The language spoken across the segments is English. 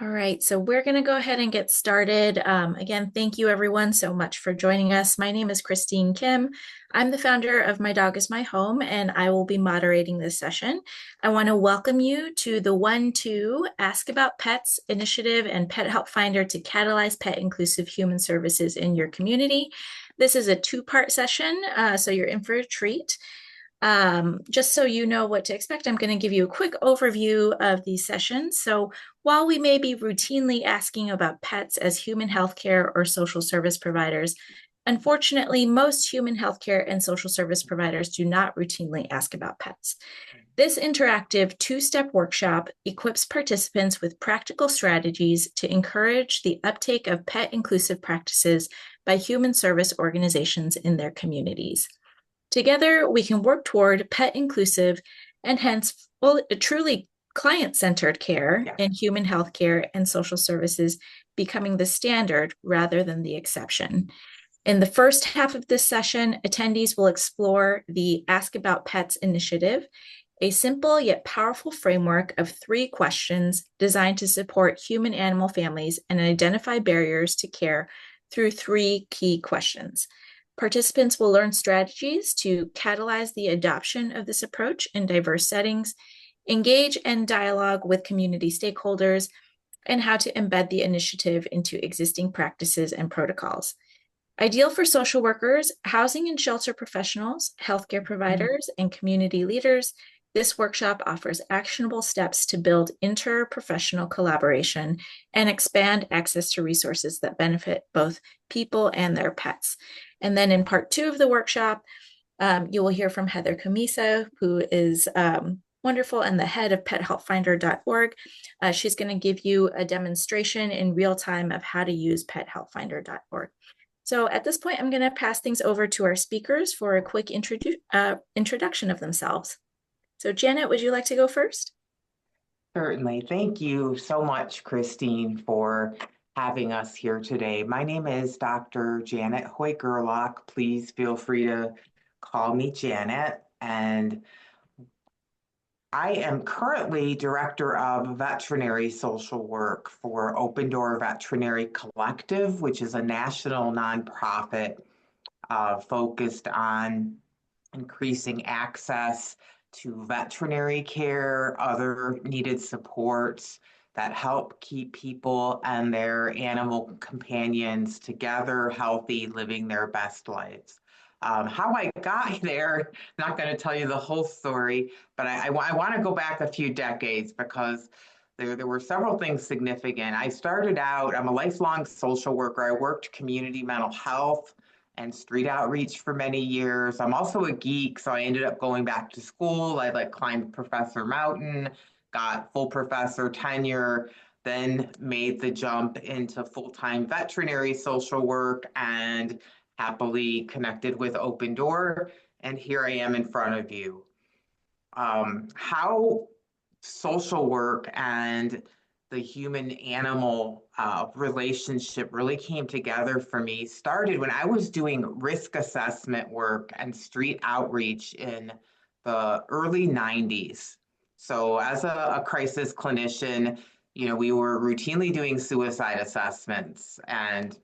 All right, so we're going to go ahead and get started. Again, thank you everyone so much for joining us. My name is Christine Kim. I'm the founder of My Dog is My Home, and I will be moderating this session. I want to welcome you to the 1-2 Ask About Pets initiative and Pet Help Finder to catalyze pet inclusive human services in your community. This is a two-part session, so you're in for a treat. Just so you know what to expect, I'm going to give you a quick overview of these sessions. So while we may be routinely asking about pets as human healthcare or social service providers, unfortunately, most human healthcare and social service providers do not routinely ask about pets. This interactive two-step workshop equips participants with practical strategies to encourage the uptake of pet-inclusive practices by human service organizations in their communities. Together, we can work toward pet inclusive and hence truly client-centered care in human healthcare and social services becoming the standard rather than the exception. In the first half of this session, attendees will explore the Ask About Pets initiative, a simple yet powerful framework of 3 questions designed to support human-animal families and identify barriers to care through 3 key questions. Participants will learn strategies to catalyze the adoption of this approach in diverse settings, engage in dialogue with community stakeholders, and how to embed the initiative into existing practices and protocols. Ideal for social workers, housing and shelter professionals, healthcare providers, and community leaders, this workshop offers actionable steps to build interprofessional collaboration and expand access to resources that benefit both people and their pets. And then in part 2 of the workshop, you will hear from Heather Camisa, who is wonderful and the head of pethelpfinder.org. She's going to give you a demonstration in real time of how to use pethelpfinder.org. So at this point, I'm going to pass things over to our speakers for a quick introduction of themselves. So Janet, would you like to go first? Certainly. Thank you so much, Christine, for having us here today. My name is Dr. Janet Hoy-Gerlach. Please feel free to call me Janet. And I am currently Director of Veterinary Social Work for Open Door Veterinary Collective, which is a national nonprofit focused on increasing access to veterinary care, other needed supports that help keep people and their animal companions together, healthy, living their best lives. How I got there, I'm not going to tell you the whole story, but I want to go back a few decades because there were several things significant. I started out, I'm a lifelong social worker. I worked community mental health and street outreach for many years. I'm also a geek, so I ended up going back to school. I climbed Professor Mountain, got full professor tenure, then made the jump into full-time veterinary social work and happily connected with Open Door. And here I am in front of you. How social work and the human animal relationship really came together for me started when I was doing risk assessment work and street outreach in the early 90s. So, as a crisis clinician, we were routinely doing suicide assessments. And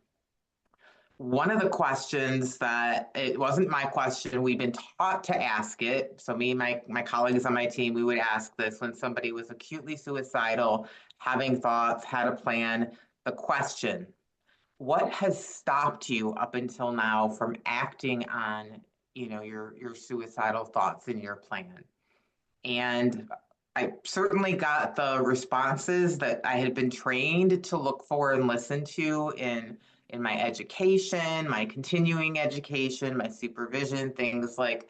one of the questions that it wasn't my question, we've been taught to ask it. So me and my colleagues on my team, we would ask this when somebody was acutely suicidal, having thoughts, had a plan. The question, what has stopped you up until now from acting on, your suicidal thoughts in your plan? And I certainly got the responses that I had been trained to look for and listen to in my education, my continuing education, my supervision, things like,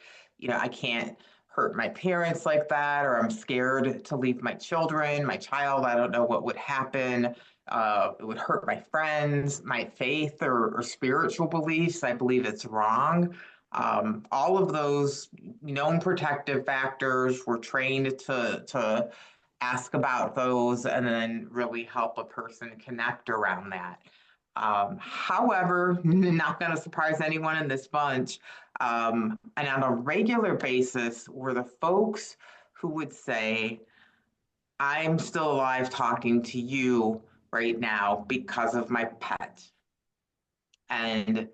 I can't hurt my parents like that, or I'm scared to leave my children, my child, I don't know what would happen. It would hurt my friends, my faith or spiritual beliefs. I believe it's wrong. All of those known protective factors were trained to ask about those and then really help a person connect around that. However, not going to surprise anyone in this bunch, and on a regular basis were the folks who would say, I'm still alive talking to you, right now because of my pet. And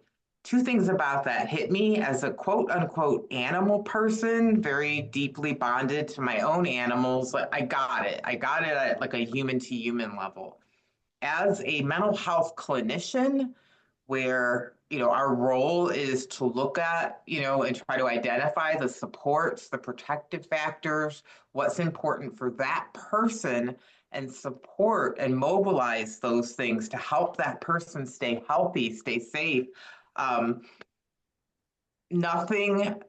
two things about that hit me as a quote unquote animal person, very deeply bonded to my own animals. I got it. I got it at like a human to human level. As a mental health clinician, where our role is to look at and try to identify the supports, the protective factors, what's important for that person, and support and mobilize those things to help that person stay healthy, stay safe. um, Nothing,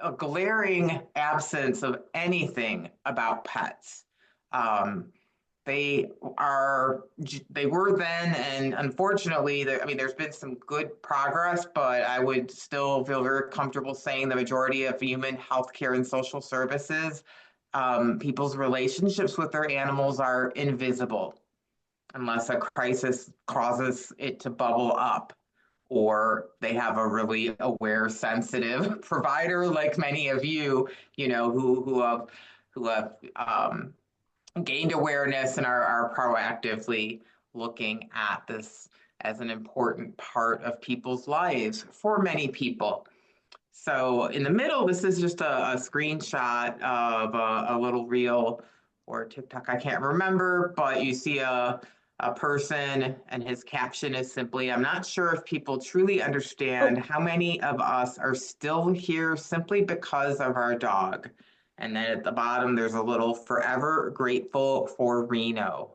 a glaring absence of anything about pets. um, they they were then, and unfortunately, I mean, there's been some good progress, but I would still feel very comfortable saying the majority of human healthcare and social services, people's relationships with their animals are invisible unless a crisis causes it to bubble up, or they have a really aware, sensitive provider like many of you, who have gained awareness and are proactively looking at this as an important part of people's lives for many people. So in the middle, this is just a screenshot of a little reel or TikTok, I can't remember, but you see a person and his caption is simply, "I'm not sure if people truly understand Oh, how many of us are still here simply because of our dog." And then at the bottom, there's a little "forever grateful for Reno."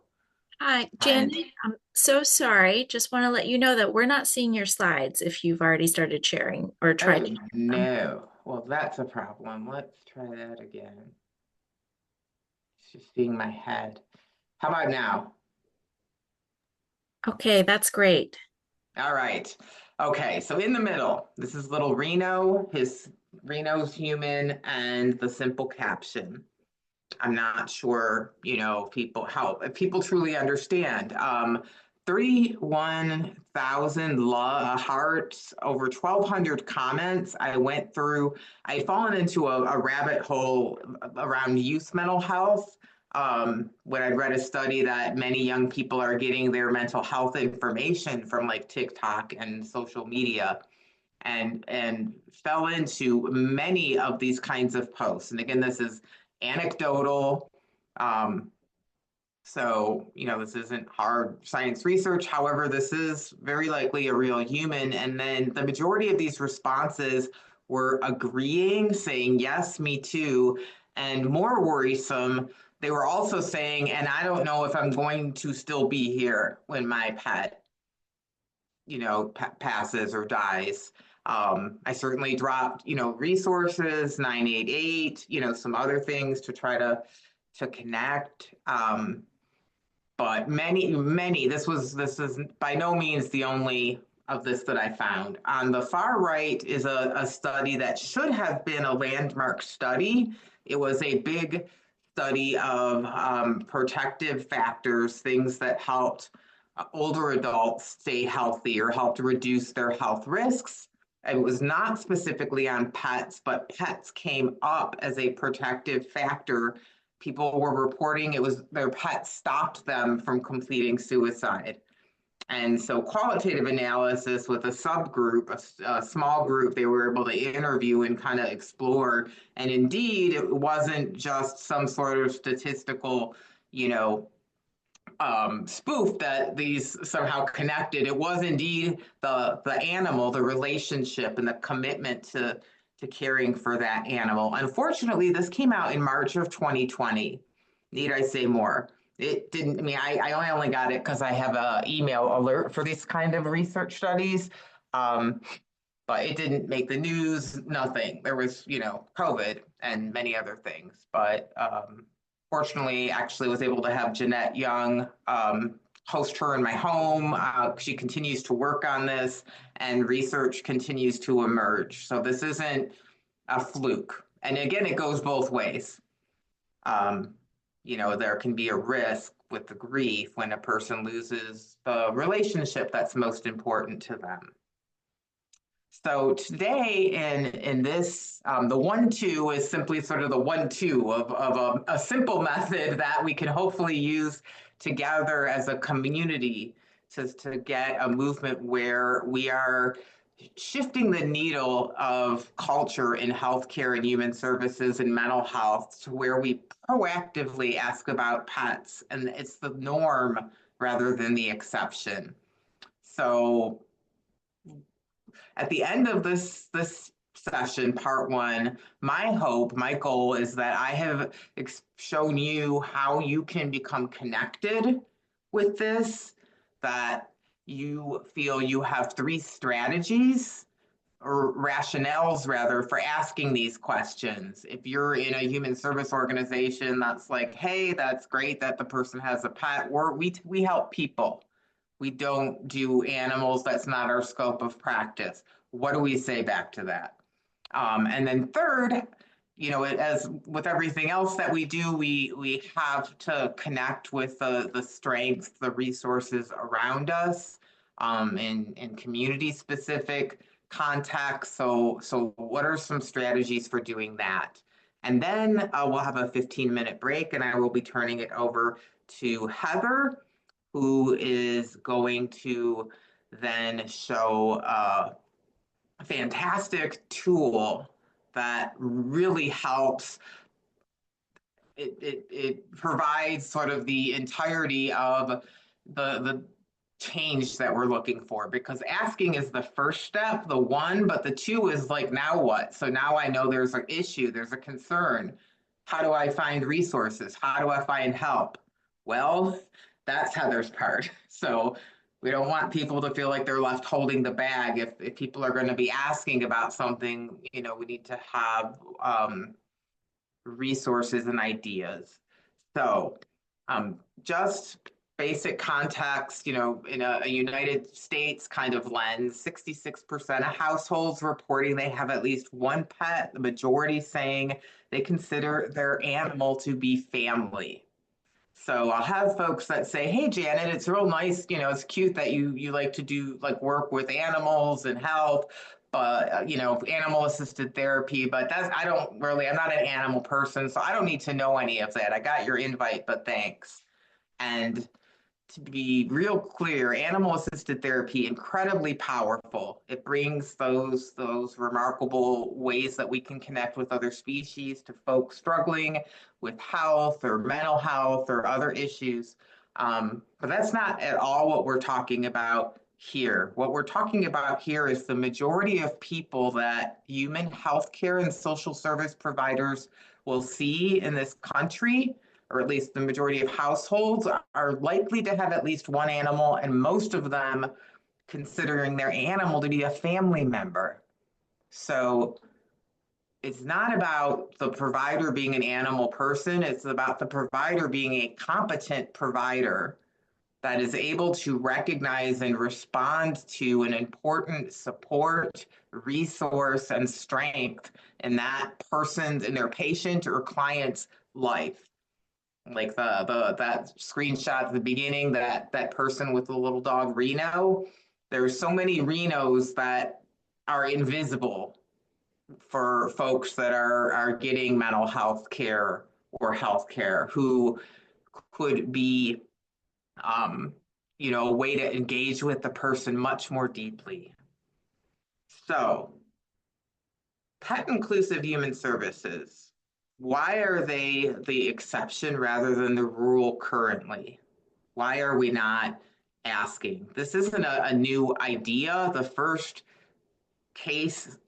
hi, And Janet. I'm so sorry. Just want to let you know that we're not seeing your slides if you've already started sharing or tried to oh share them. no, well, that's a problem. Let's try that again. It's just seeing my head. How about now? Okay, that's great. All right. Okay, so in the middle, this is little Reno, his Reno's human, and the simple caption. I'm not sure, if people truly understand. 31,000 hearts, over 1,200 comments. I went through, I had fallen into a rabbit hole around youth mental health. When I read a study that many young people are getting their mental health information from like TikTok and social media, and fell into many of these kinds of posts. And again, this is anecdotal. Um, this isn't hard science research. However, this is very likely a real human. And then the majority of these responses were agreeing, saying, "Yes, me too." And more worrisome, they were also saying, "And I don't know if I'm going to still be here when my pet passes or dies." I certainly dropped, resources, 988, some other things to try to connect. But many, this is by no means the only of this that I found. On the far right is a study that should have been a landmark study. It was a big study of protective factors, things that helped older adults stay healthy or helped reduce their health risks. It was not specifically on pets, but pets came up as a protective factor. People were reporting it was their pet stopped them from completing suicide. And so qualitative analysis with a subgroup, a small group, they were able to interview and kind of explore. And indeed, it wasn't just some sort of statistical, you know, spoof that these somehow connected. It was indeed the animal, the relationship, and the commitment to caring for that animal. Unfortunately, this came out in March of 2020. Need I say more? It didn't. I mean, I only got it because I have an email alert for these kind of research studies. Um, but it didn't make the news, nothing. There was, COVID and many other things. But fortunately, actually was able to have Jeanette Young host her in my home. She continues to work on this and research continues to emerge. So this isn't a fluke. And again, it goes both ways. Um, there can be a risk with the grief when a person loses the relationship that's most important to them. So today in this, the 1-2 is simply sort of the 1-2 of a simple method that we can hopefully use together as a community to get a movement where we are shifting the needle of culture in healthcare and human services and mental health to where we proactively ask about pets, and it's the norm rather than the exception. So at the end of this session, part one, my hope, my goal is that I have shown you how you can become connected with this, that you feel you have three strategies or rationales rather for asking these questions. If you're in a human service organization that's like, hey, that's great that the person has a pet, we help people. We don't do animals. That's not our scope of practice. What do we say back to that? And then third, as with everything else that we do, we have to connect with the strengths, the resources around us, in community specific contexts. So what are some strategies for doing that? And then we'll have a 15-minute break, and I will be turning it over to Heather, who is going to then show a fantastic tool that really helps. It provides sort of the entirety of the change that we're looking for, because asking is the first step, the one, but the two is like, now what? So now I know there's an issue, there's a concern. How do I find resources? How do I find help? Well, that's Heather's part. So we don't want people to feel like they're left holding the bag. If people are going to be asking about something, we need to have resources and ideas. So just basic context, in a United States kind of lens, 66% of households reporting they have at least one pet, the majority saying they consider their animal to be family. So I'll have folks that say, hey, Janet, it's real nice, it's cute that you like to do like work with animals and health, but animal assisted therapy, but I'm not an animal person, so I don't need to know any of that. I got your invite, but thanks. And to be real clear, animal assisted therapy, incredibly powerful. It brings those remarkable ways that we can connect with other species to folks struggling with health or mental health or other issues. But that's not at all what we're talking about here. What we're talking about here is the majority of people that human healthcare and social service providers will see in this country, or at least the majority of households, are likely to have at least one animal, and most of them considering their animal to be a family member. So it's not about the provider being an animal person, it's about the provider being a competent provider that is able to recognize and respond to an important support, resource, and strength in that person's, in their patient or client's life. Like the that screenshot at the beginning, that person with the little dog Reno. There's so many Renos that are invisible for folks that are getting mental health care or health care, who could be a way to engage with the person much more deeply. So pet inclusive human services, why are they the exception rather than the rule currently? Why are we not asking? This isn't a new idea. The first case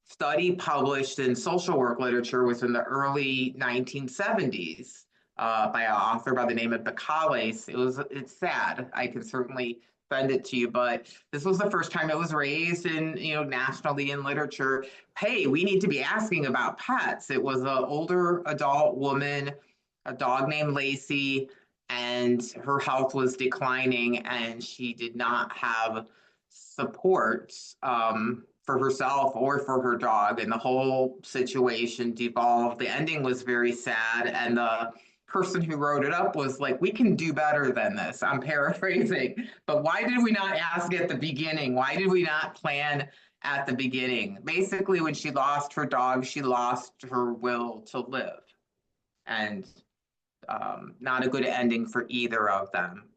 study published in social work literature was in the early 1970s by an author by the name of Catalyze. It's sad. I can certainly send it to you, but this was the first time it was raised in, nationally in literature. Hey, we need to be asking about pets. It was an older adult woman, a dog named Lacey, and her health was declining, and she did not have support for herself or for her dog, and the whole situation devolved. The ending was very sad, and person who wrote it up was like, we can do better than this. I'm paraphrasing, but why did we not ask at the beginning? Why did we not plan at the beginning? Basically, when she lost her dog, she lost her will to live. And not a good ending for either of them.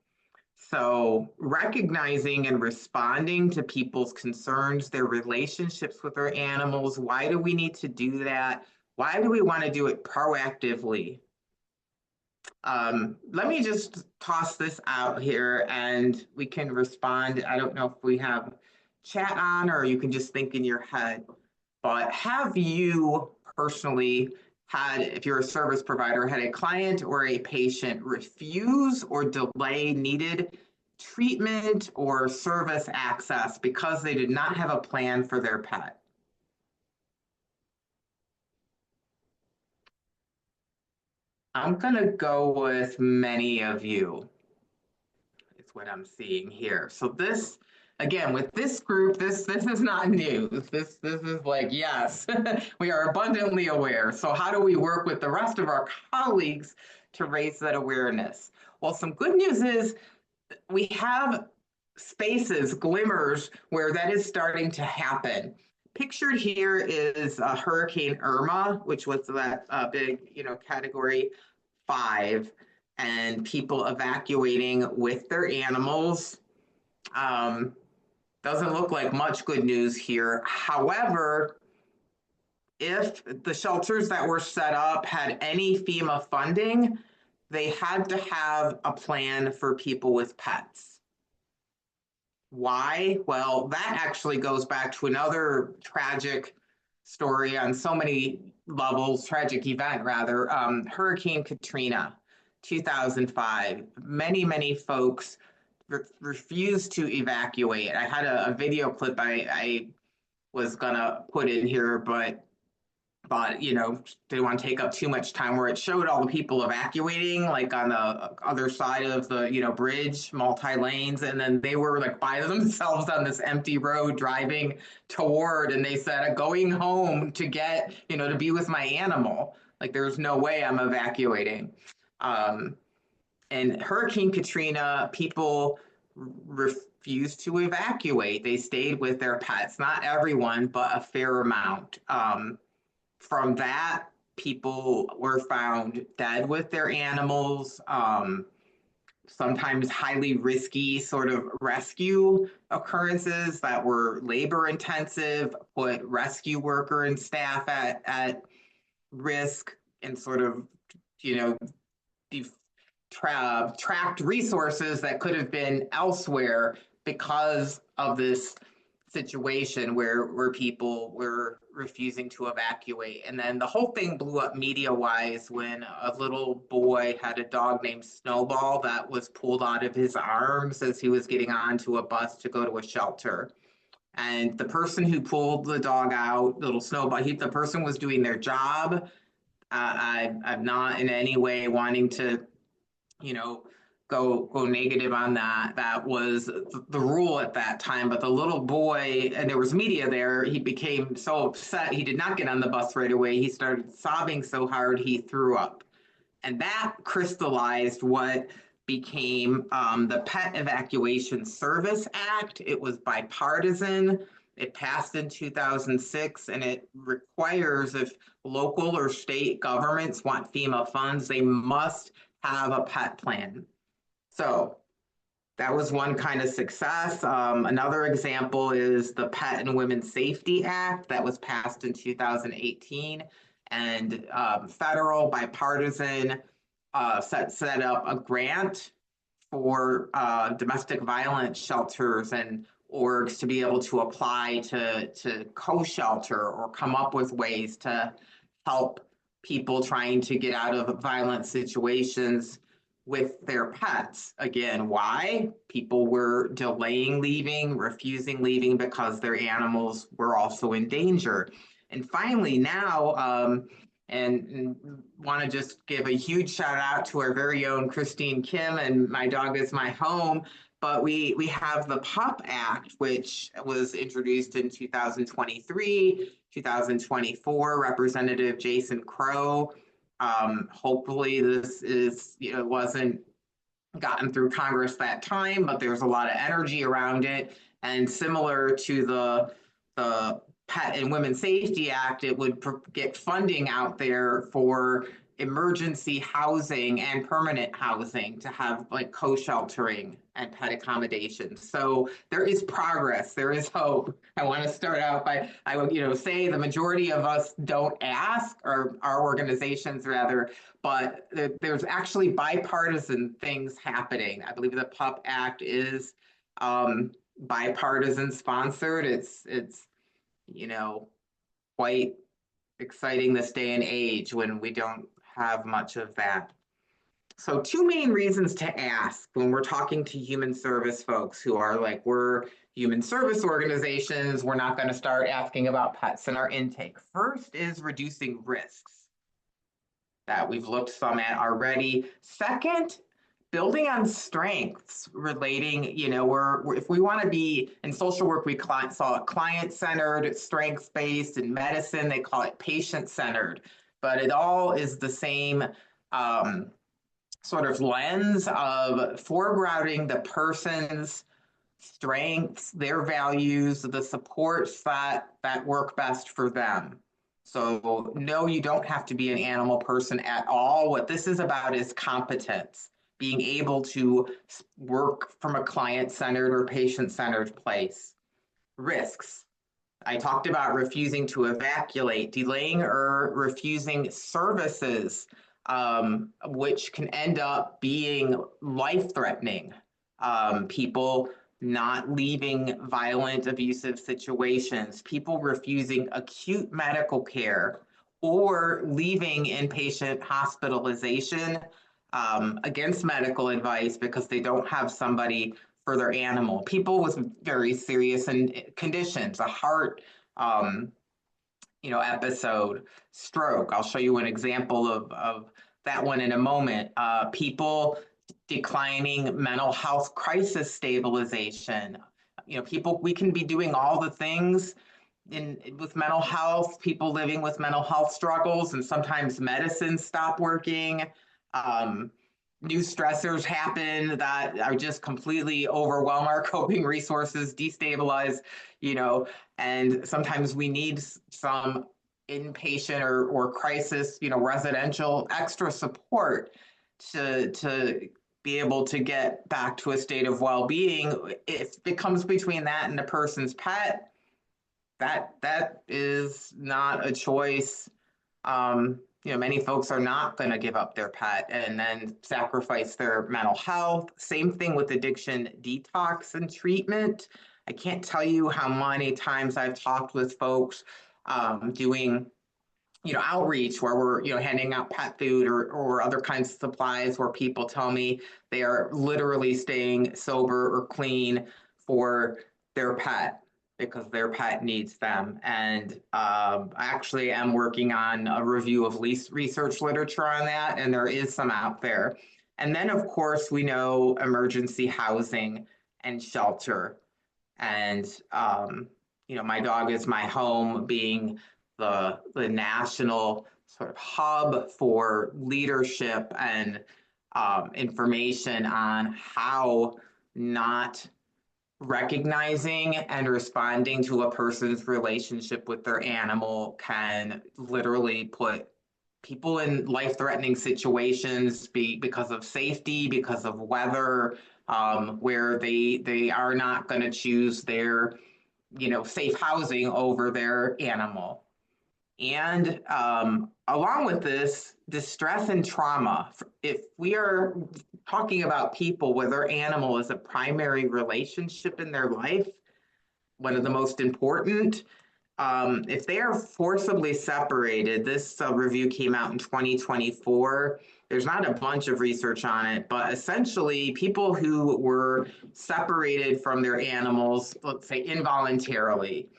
So, recognizing and responding to people's concerns, their relationships with their animals, why do we need to do that? Why do we want to do it proactively? Let me just toss this out here and we can respond. I don't know if we have chat on or you can just think in your head, but have you personally had, if you're a service provider, had a client or a patient refuse or delay needed treatment or service access because they did not have a plan for their pet? I'm going to go with many of you. It's what I'm seeing here. So this, again, with this group, this is not news. This is like, yes, we are abundantly aware. So how do we work with the rest of our colleagues to raise that awareness? Well, some good news is we have spaces, glimmers, where that is starting to happen. Pictured here is Hurricane Irma, which was that big, category 5, and people evacuating with their animals. Um, doesn't look like much good news here. However, if the shelters that were set up had any FEMA funding, they had to have a plan for people with pets. Why? Well, that actually goes back to another tragic story on so many levels, tragic event rather, Hurricane Katrina, 2005. Many folks refused to evacuate. I had a video clip I was gonna put in here, but didn't want to take up too much time, where it showed all the people evacuating like on the other side of the bridge, multi-lanes, and then they were like by themselves on this empty road driving toward, and they said, going home to get to be with my animal. Like, there's no way I'm evacuating. And Hurricane Katrina, people refused to evacuate. They stayed with their pets. Not everyone, but a fair amount. From that, people were found dead with their animals. Sometimes highly risky sort of rescue occurrences that were labor intensive, put rescue worker and staff at risk, and sort of, you know, tracked resources that could have been elsewhere because of this situation where people were refusing to evacuate. And then the whole thing blew up media wise when a little boy had a dog named Snowball that was pulled out of his arms as he was getting onto a bus to go to a shelter. And the person who pulled the dog out, little Snowball, the person was doing their job. I'm not in any way wanting to go negative on that. That was the rule at that time. But the little boy, and there was media there, he became so upset he did not get on the bus right away. He started sobbing so hard he threw up. And that crystallized what became the Pet Evacuation Service Act. It was bipartisan. It passed in 2006, and it requires, if local or state governments want FEMA funds, they must have a pet plan. So that was one kind of success. Another example is the Pet and Women's Safety Act that was passed in 2018, and federal bipartisan set up a grant for domestic violence shelters and orgs to be able to apply to co-shelter or come up with ways to help people trying to get out of violent situations with their pets. Again, why? People were delaying leaving, refusing leaving because their animals were also in danger. And finally, now, and want to just give a huge shout out to our very own Christine Kim and My Dog Is My Home. But we have the PUP Act, which was introduced in 2023, 2024. Representative Jason Crow Hopefully this is, wasn't gotten through Congress that time, but there's a lot of energy around it. And similar to the Pet and Women's Safety Act, it would get funding out there for emergency housing and permanent housing to have like co-sheltering and pet accommodations. So there is progress, there is hope. I want to start out by, I would, say the majority of us don't ask, or our organizations rather, but there's actually bipartisan things happening. I believe the PUP Act is bipartisan sponsored. It's you know quite exciting this day and age when we don't have much of that. So two main reasons to ask when we're talking to human service folks who are like, we're human service organizations, we're not going to start asking about pets in our intake. First is reducing risks that we've looked some at already. Second, building on strengths relating, if we want to be in social work, we call it client-centered, strengths-based. In medicine, they call it patient-centered, but it all is the same sort of lens of foregrounding the person's strengths, their values, the supports that work best for them. So no, you don't have to be an animal person at all. What this is about is competence, being able to work from a client-centered or patient-centered place. Risks. I talked about refusing to evacuate, delaying or refusing services, which can end up being life-threatening. People not leaving violent, abusive situations, people refusing acute medical care, or leaving inpatient hospitalization against medical advice because they don't have somebody for their animal. People with very serious conditions, a heart episode, stroke. I'll show you an example of that one in a moment. People declining mental health crisis stabilization. People, we can be doing all the things with mental health, people living with mental health struggles, and sometimes medicines stop working. New stressors happen that are just completely overwhelm our coping resources, destabilize, and sometimes we need some inpatient or crisis, residential extra support to be able to get back to a state of well-being. If it comes between that and a person's pet, that is not a choice. Many folks are not going to give up their pet and then sacrifice their mental health. Same thing with addiction detox and treatment. I can't tell you how many times I've talked with folks doing outreach where we're handing out pet food or other kinds of supplies where people tell me they are literally staying sober or clean for their pet because their pet needs them. And I actually am working on a review of research literature on that, and there is some out there. And then, of course, we know emergency housing and shelter. And, my dog is my home being the national sort of hub for leadership and information on how not recognizing and responding to a person's relationship with their animal can literally put people in life-threatening situations because of safety, because of weather, where they are not going to choose their safe housing over their animal. And along with this, distress and trauma. If we are talking about people where their animal is a primary relationship in their life, one of the most important, if they are forcibly separated, this review came out in 2024. There's not a bunch of research on it, but essentially people who were separated from their animals, let's say involuntarily,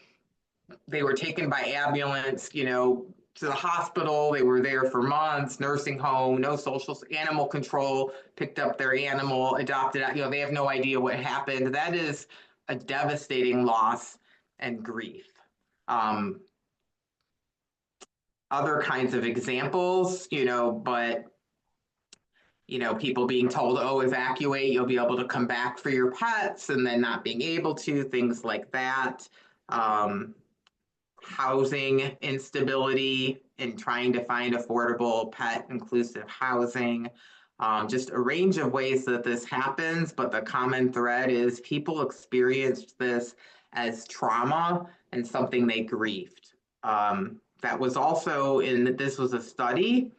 they were taken by ambulance, to the hospital. They were there for months, nursing home, no social animal control, picked up their animal, adopted it. They have no idea what happened. That is a devastating loss and grief. other kinds of examples, but people being told, oh, evacuate, you'll be able to come back for your pets, and then not being able to, things like that. Um, Housing instability and trying to find affordable pet inclusive housing. Just a range of ways that this happens, but the common thread is people experienced this as trauma and something they grieved. That was also this was a study.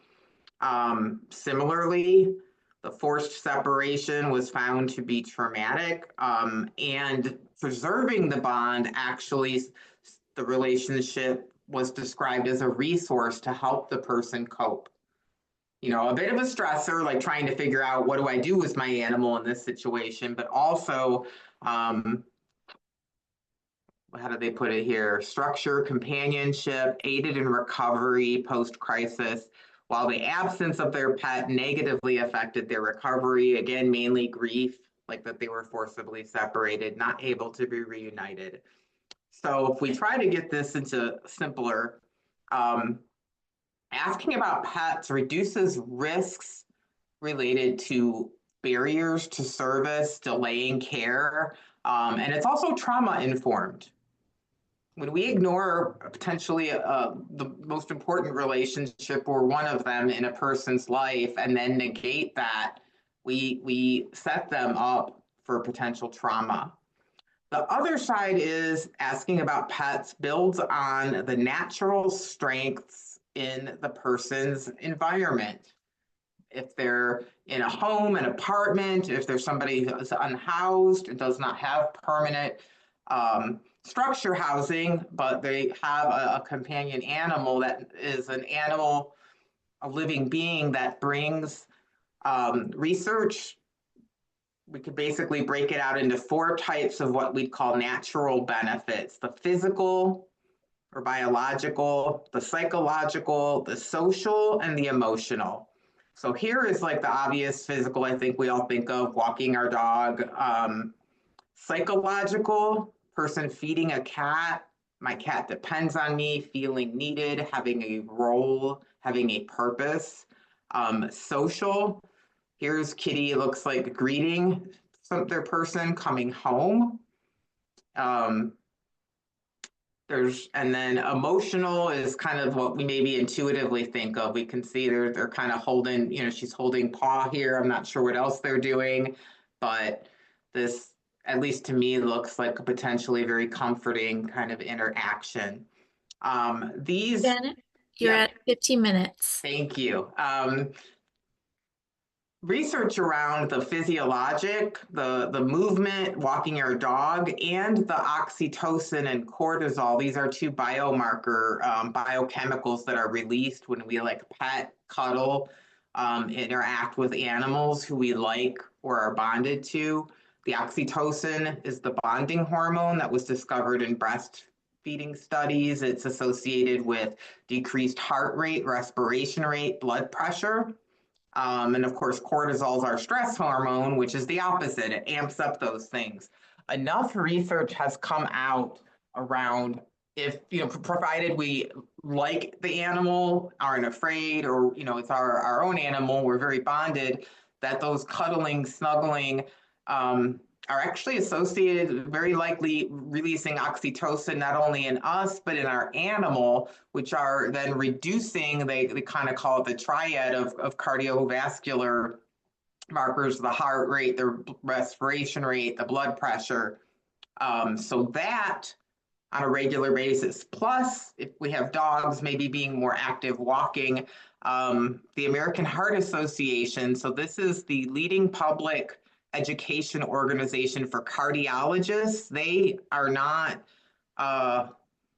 Similarly, the forced separation was found to be traumatic, and preserving the bond actually, the relationship was described as a resource to help the person cope. A bit of a stressor, like trying to figure out what do I do with my animal in this situation, but also, how do they put it here? Structure, companionship, aided in recovery post-crisis, while the absence of their pet negatively affected their recovery, again, mainly grief, like that they were forcibly separated, not able to be reunited. So if we try to get this into simpler, asking about pets reduces risks related to barriers to service, delaying care, and it's also trauma informed. When we ignore potentially the most important relationship or one of them in a person's life and then negate that, we set them up for potential trauma. The other side is asking about pets builds on the natural strengths in the person's environment. If they're in a home, an apartment, if there's somebody who's unhoused and does not have permanent structure housing, but they have a companion animal that is an animal, a living being that brings research. We could basically break it out into 4 types of what we'd call natural benefits: the physical or biological, the psychological, the social, and the emotional. So here is like the obvious physical, I think we all think of walking our dog. Psychological, person feeding a cat. My cat depends on me, feeling needed, having a role, having a purpose. Social, here's Kitty, looks like greeting their person coming home. And then emotional is kind of what we maybe intuitively think of. We can see they're kind of holding, she's holding paw here. I'm not sure what else they're doing, but this, at least to me, looks like a potentially very comforting kind of interaction. Janet, you're Yep, at 15 minutes. thank you. Research around the physiologic, the movement, walking your dog, and the oxytocin and cortisol. These are 2 biomarker biochemicals that are released when we like pet, cuddle, interact with animals who we like or are bonded to. The oxytocin is the bonding hormone that was discovered in breastfeeding studies. It's associated with decreased heart rate, respiration rate, blood pressure. And of course, cortisol is our stress hormone, which is the opposite. It amps up those things. Enough research has come out around, if, provided we like the animal, aren't afraid, or, it's our own animal, we're very bonded, that those cuddling, snuggling, are actually associated, very likely releasing oxytocin, not only in us, but in our animal, which are then reducing, they kind of call it the triad of cardiovascular markers, the heart rate, the respiration rate, the blood pressure. So that on a regular basis. Plus, if we have dogs, maybe being more active walking, the American Heart Association, so this is the leading public education organization for cardiologists. They are not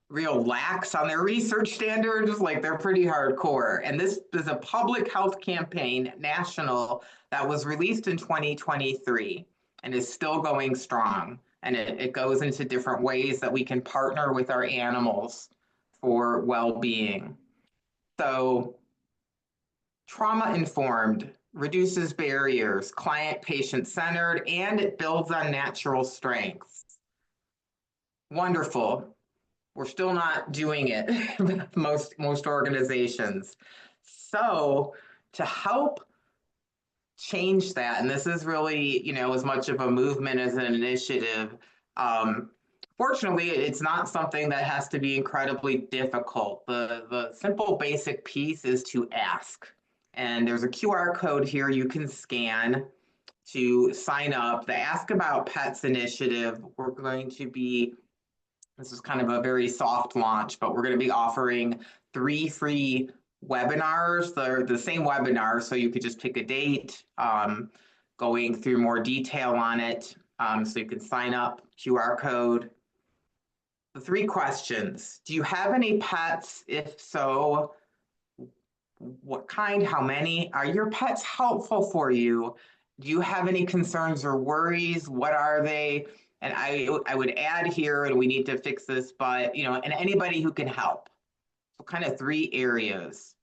real lax on their research standards, like they're pretty hardcore. And this is a public health campaign, national, that was released in 2023 and is still going strong. And it goes into different ways that we can partner with our animals for well-being. So trauma-informed, reduces barriers, client patient centered, and it builds on natural strengths. Wonderful. We're still not doing it with most organizations. So to help change that, and this is really, as much of a movement as an initiative. Um, Fortunately, it's not something that has to be incredibly difficult. The simple basic piece is to ask. And there's a QR code here you can scan to sign up. The Ask About Pets initiative, we're going to be, this is kind of a very soft launch, but we're going to be offering 3 free webinars. They're the same webinar, so you could just pick a date, going through more detail on it. So you can sign up, QR code. The 3 questions: do you have any pets? If so, what kind? How many? Are your pets helpful for you? Do you have any concerns or worries? What are they? And I would add here, and we need to fix this, but and anybody who can help. So kind of 3 areas.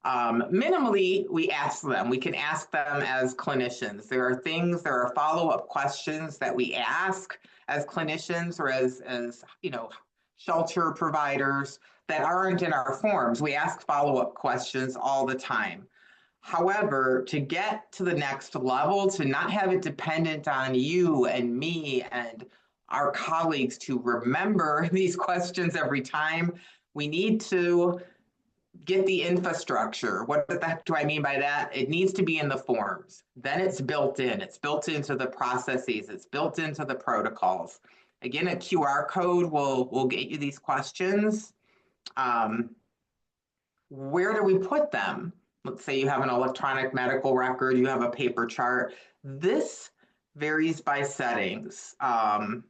Minimally, we ask them. We can ask them as clinicians. There are follow-up questions that we ask as clinicians or as shelter providers that aren't in our forms. We ask follow-up questions all the time. However, to get to the next level, to not have it dependent on you and me and our colleagues to remember these questions every time, we need to get the infrastructure. What the heck do I mean by that? It needs to be in the forms. Then it's built in. It's built into the processes. It's built into the protocols. Again, a QR code will get you these questions. Where do we put them? Let's say you have an electronic medical record, you have a paper chart. This varies by settings and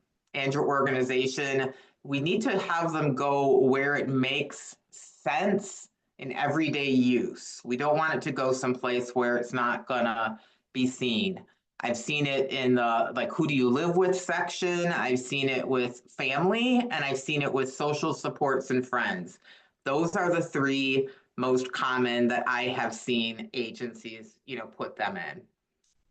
your organization. We need to have them go where it makes sense in everyday use. We don't want it to go someplace where it's not gonna be seen. I've seen it in the who do you live with section. I've seen it with family, and I've seen it with social supports and friends. Those are the 3 most common that I have seen agencies, put them in.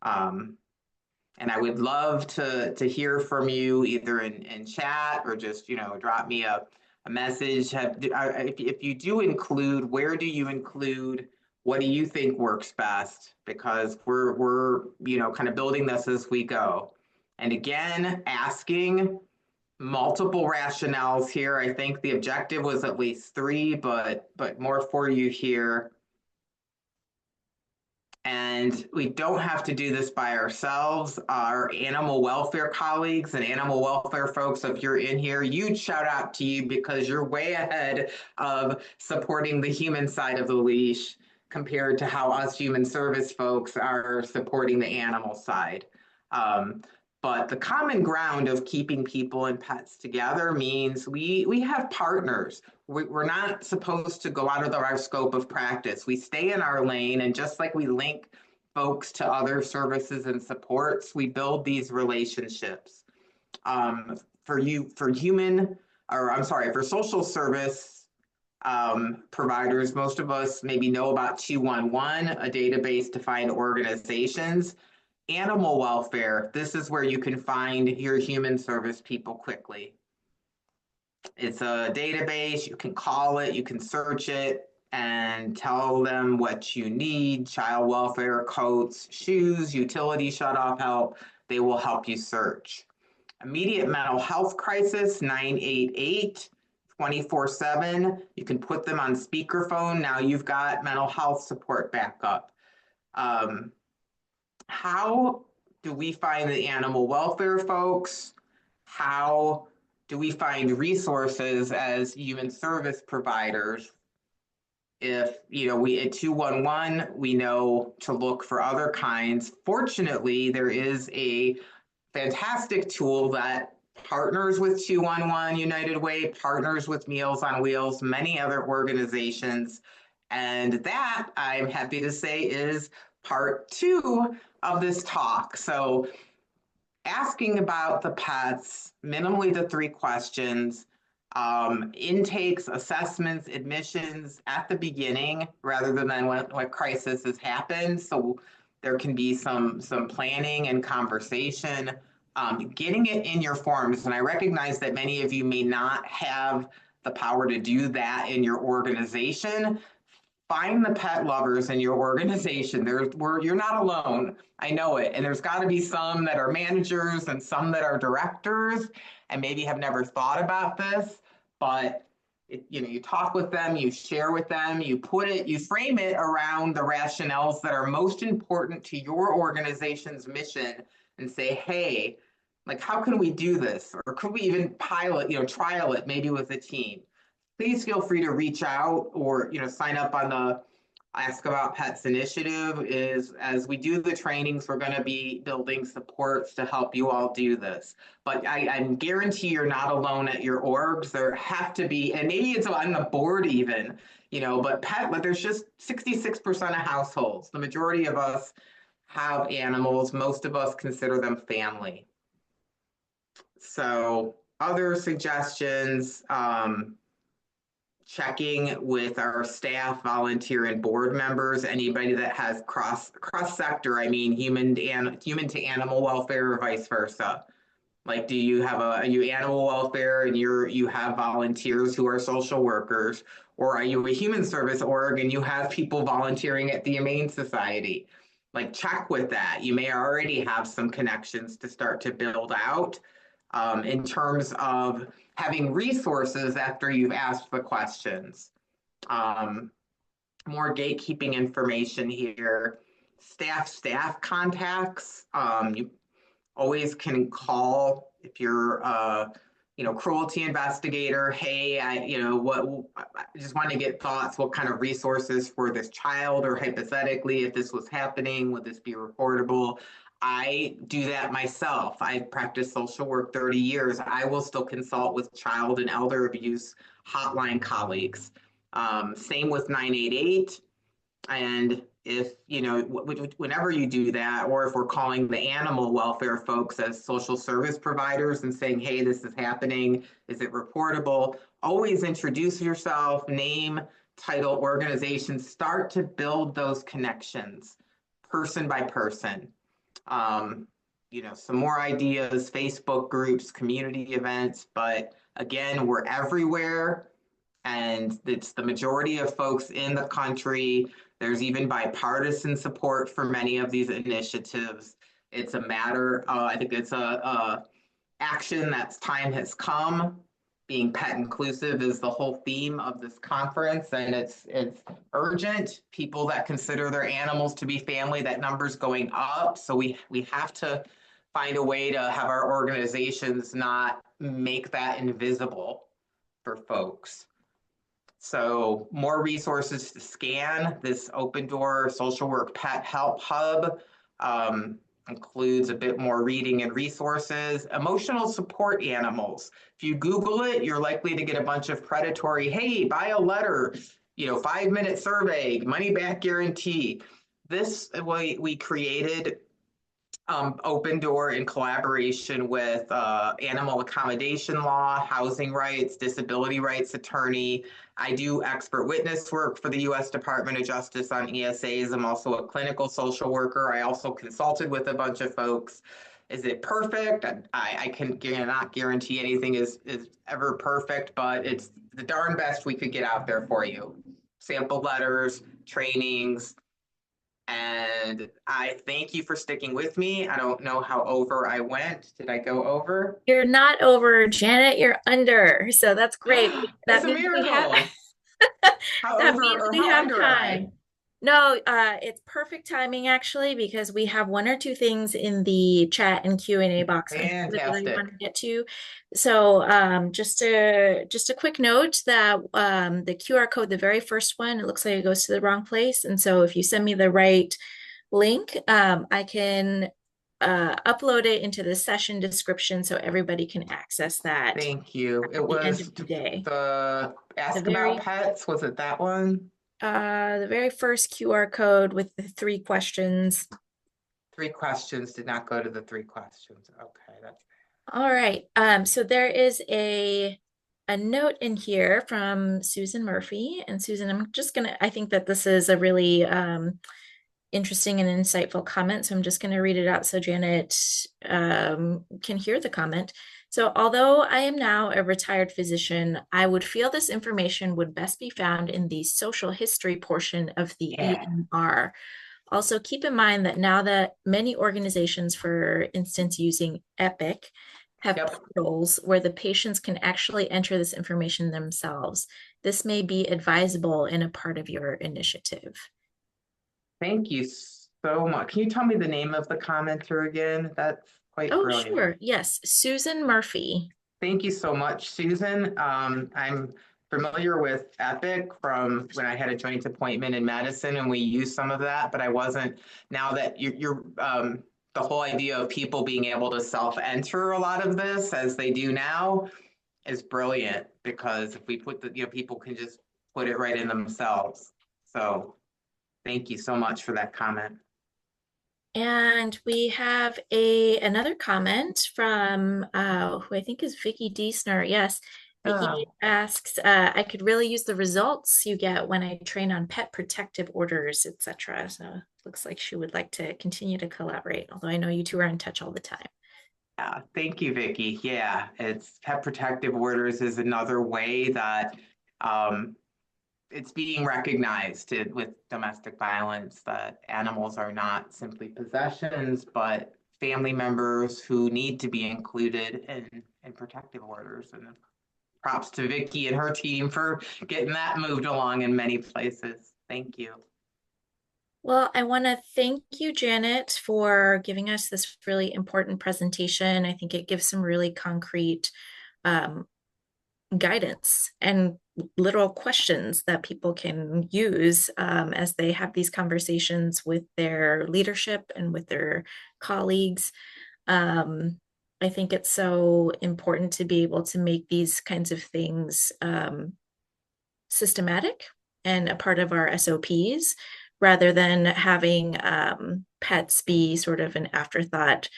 And I would love to hear from you either in chat or just, drop me a message. If you do include, where do you include? What do you think works best? Because we're kind of building this as we go. And again, asking multiple rationales here. I think the objective was at least 3, but more for you here. And we don't have to do this by ourselves. Our animal welfare colleagues and animal welfare folks, if you're in here, huge shout out to you because you're way ahead of supporting the human side of the leash compared to how us human service folks are supporting the animal side. But the common ground of keeping people and pets together means we have partners. We're not supposed to go out of our scope of practice. We stay in our lane, and just like we link folks to other services and supports, we build these relationships. For social service providers, most of us maybe know about 211, a database to find organizations. Animal welfare, this is where you can find your human service people quickly. It's a database, you can call it, you can search it and tell them what you need: child welfare, coats, shoes, utility shut-off help. They will help you search. Immediate mental health crisis, 988, 24/7. You can put them on speakerphone. Now you've got mental health support backup. How do we find the animal welfare folks? How do we find resources as human service providers? If we at 211, we know to look for other kinds. Fortunately, there is a fantastic tool that partners with 211 United Way, partners with Meals on Wheels, many other organizations. And that, I'm happy to say, is part 2 of this talk. So asking about the pets, minimally the 3 questions, intakes, assessments, admissions at the beginning rather than when crisis has happened. So there can be some planning and conversation. getting it in your forms. And I recognize that many of you may not have the power to do that in your organization. Find the pet lovers in your organization. You're not alone. I know it. And there's got to be some that are managers and some that are directors and maybe have never thought about this, but you talk with them, you share with them, you frame it around the rationales that are most important to your organization's mission and say, hey, like, how can we do this? Or could we even trial it maybe with a team? Please feel free to reach out or sign up on the Ask About Pets initiative. Is as we do the trainings, we're going to be building supports to help you all do this. But I guarantee you're not alone at your orgs. There have to be, and maybe it's on the board even, but there's just 66% of households. The majority of us have animals. Most of us consider them family. So other suggestions, checking with our staff, volunteer, and board members, anybody that has cross sector, I mean human to animal welfare or vice versa. Like, are you animal welfare and you have volunteers who are social workers, or are you a human service org and you have people volunteering at the Humane Society? Like, check with that. You may already have some connections to start to build out in terms of having resources after you've asked the questions. More gatekeeping information here. Staff contacts. You always can call if you're cruelty investigator. Hey, I just want to get thoughts. What kind of resources for this child, or hypothetically, if this was happening, would this be reportable? I do that myself. I've practiced social work 30 years. I will still consult with child and elder abuse hotline colleagues. Same with 988. And if, whenever you do that, or if we're calling the animal welfare folks as social service providers and saying, hey, this is happening, is it reportable? Always introduce yourself, name, title, organization, start to build those connections person by person. Some more ideas, Facebook groups, community events, but again, we're everywhere. And it's the majority of folks in the country. There's even bipartisan support for many of these initiatives. It's a matter, I think it's a action that's time has come. Being pet inclusive is the whole theme of this conference, and it's urgent. People that consider their animals to be family, that number's going up. So we have to find a way to have our organizations not make that invisible for folks. So more resources to scan. This Open Door Social Work Pet Help Hub includes a bit more reading and resources. Emotional support animals. If you Google it, you're likely to get a bunch of predatory, hey, buy a letter, 5-minute survey, money back guarantee. This, we created Open Door in collaboration with animal accommodation law, housing rights, disability rights attorney. I do expert witness work for the U.S. Department of Justice on ESAs. I'm also a clinical social worker. I also consulted with a bunch of folks. Is it perfect? I cannot guarantee anything is ever perfect, but it's the darn best we could get out there for you. Sample letters, trainings, and I thank you for sticking with me. I don't know how over I went. Did I go over? You're not over, Janet, you're under. So that's great. It's That a means we have miracle. How that over means or we how have under am I? time. No, it's perfect timing actually, because we have one or two things in the chat and Q&A box I really want Fantastic. to get to. So just a quick note that the QR code, the very first one, it looks like it goes to the wrong place. And so if you send me the right link, I can upload it into the session description so everybody can access that Thank you. It at the end was of the day. the The Ask About very Pets. Was it that one? the very first QR code with the 3 questions. 3 questions did not go to the 3 questions. Okay, that's All right. So there is a note in here from Susan Murphy. And Susan, I think that this is a really interesting and insightful comment. So I'm just going to read it out so Janet can hear the comment. So, although I am now a retired physician, I would feel this information would best be found in the social history portion of the Yeah. EMR. Also, keep in mind that now that many organizations, for instance, using Epic, have Yep. portals where the patients can actually enter this information themselves. This may be advisable in a part of your initiative. Thank you so much. Can you tell me the name of the commenter again? That's quite Oh, brilliant. sure. Yes, Susan Murphy. Thank you so much, Susan. I'm familiar with Epic from when I had a joint appointment in medicine and we used some of that, but I wasn't, now that the whole idea of people being able to self-enter a lot of this as they do now is brilliant because if we put people can just put it right in themselves. So thank you so much for that comment. And we have another comment from who I think is Vicky Diesner. Yes, Vicky Oh, asks, I could really use the results you get when I train on pet protective orders, etc. So it looks like she would like to continue to collaborate, although I know you two are in touch all the time. yeah, thank you, Vicky. Yeah, it's pet protective orders is another way that um, it's being recognized with domestic violence that animals are not simply possessions, but family members who need to be included in protective orders. And props to Vicky and her team for getting that moved along in many places. Thank you. Well, I want to thank you, Janet, for giving us this really important presentation. I think it gives some really concrete um, guidance and literal questions that people can use as they have these conversations with their leadership and with their colleagues. Um, I think it's so important to be able to make these kinds of things systematic and a part of our SOPs rather than having pets be sort of an afterthought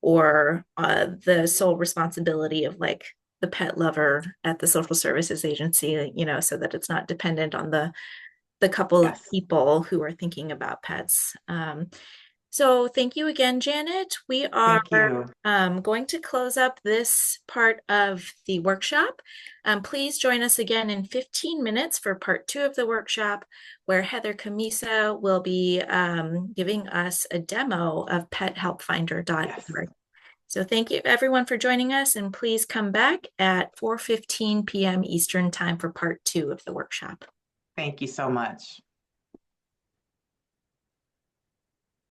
or the sole responsibility of like the pet lover at the social services agency, so that it's not dependent on the couple of Yes, people who are thinking about pets. So thank you again, Janet. We are thank you. going to close up this part of the workshop. Please join us again in 15 minutes for part 2 of the workshop, where Heather Camisa will be giving us a demo of Yes, pethelpfinder.org. So thank you everyone for joining us, and please come back at 4:15 p.m. Eastern Time for part 2 of the workshop. thank you so much.